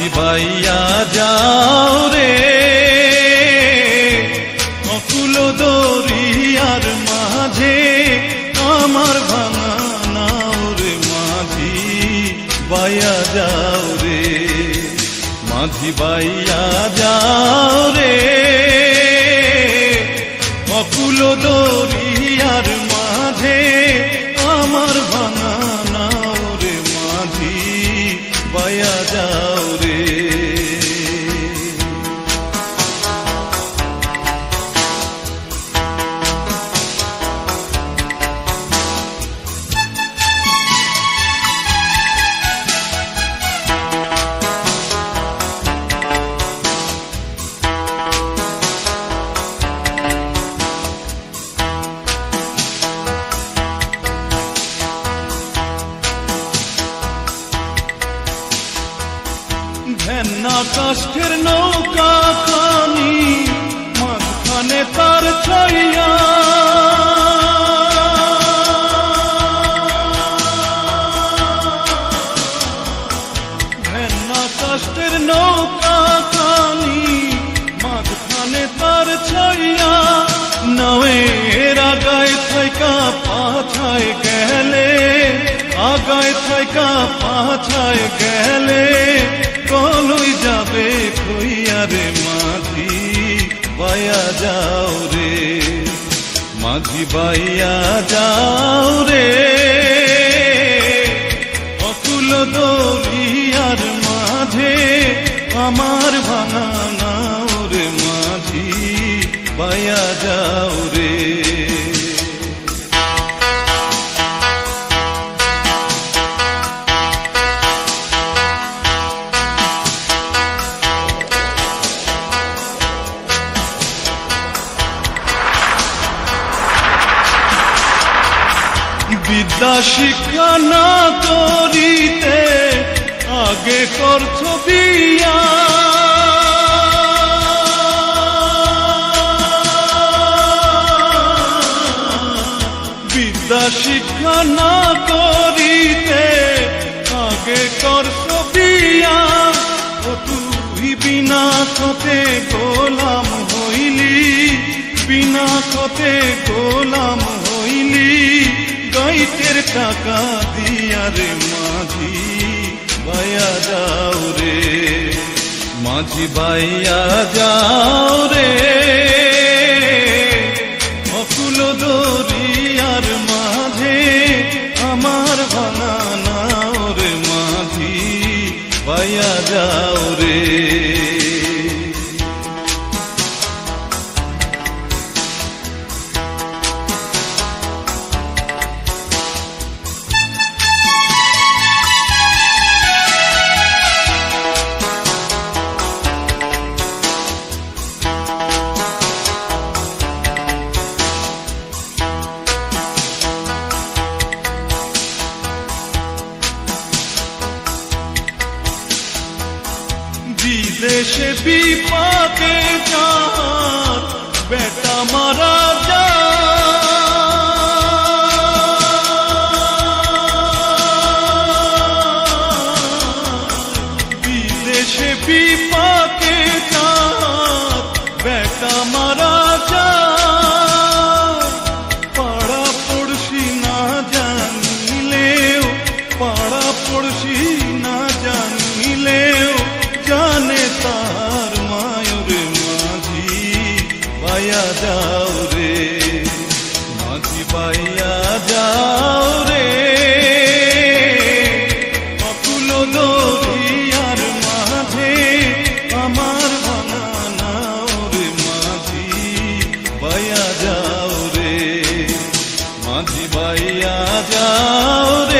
মাঝি বাইয়া যাও রে অকুল দরিয়ার মাঝে আমার ভাঙা নাও রে মাঝি বাইয়া যাও রে মাঝি বাইয়া যাও রে অকুল দরিয়ার মাঝে আমার ভাঙা নাও রে মাঝি বাইয়া যাও রে ভেন্না কাষ্ঠের নৌকা খানি মাঝখানে তার ছাইয়া ভেন্না কাষ্ঠের নৌকা খানি মাঝখানে তার ছাইয়া নাওয়ের আগায় থাইকা পাছায় গেলে আগায় থাইকা পাছায় গেলে কলই যাবে কইয়া রে মাঝি বাইয়া যাও রে মাঝি বাইয়া যাও রে অকুল দরিয়ার মাঝে আমার ভাঙা নাও রে মাঝি বাইয়া যাও রে বিদ্যা শিক্ষা না করিতে আগে করছ বিয়া বিদ্যা শিক্ষা না করিতে আগে করছ বিয়া ও তুই বিনা খতে গোলাম হইলি বিনা খতে গোলাম হইলি গাইতের টাকা দিয়া রে মাঝি বাইয়া যাও রে মাঝি বাইয়া যাও রে অকুল দরিয়ার মাঝে আমার ভাঙা নাও রে মাঝি বাইয়া যাও রে বিদেশে বিপাকে যার বেটা মারা যায় বিদেশে বিপাকে যার বেটা মারা যায় পাড়া পড়শি না জানিলেও পাড়া পড়শি না জানিলেও জানে তার মায়ুরে মাঝি বাইয়া যাও রে মাঝি বাইয়া যাও রে অকুল দরিয়ার মাঝে আমার ভাঙা নাও রে মাঝি বাইয়া যাও রে মাঝি বাইয়া যাও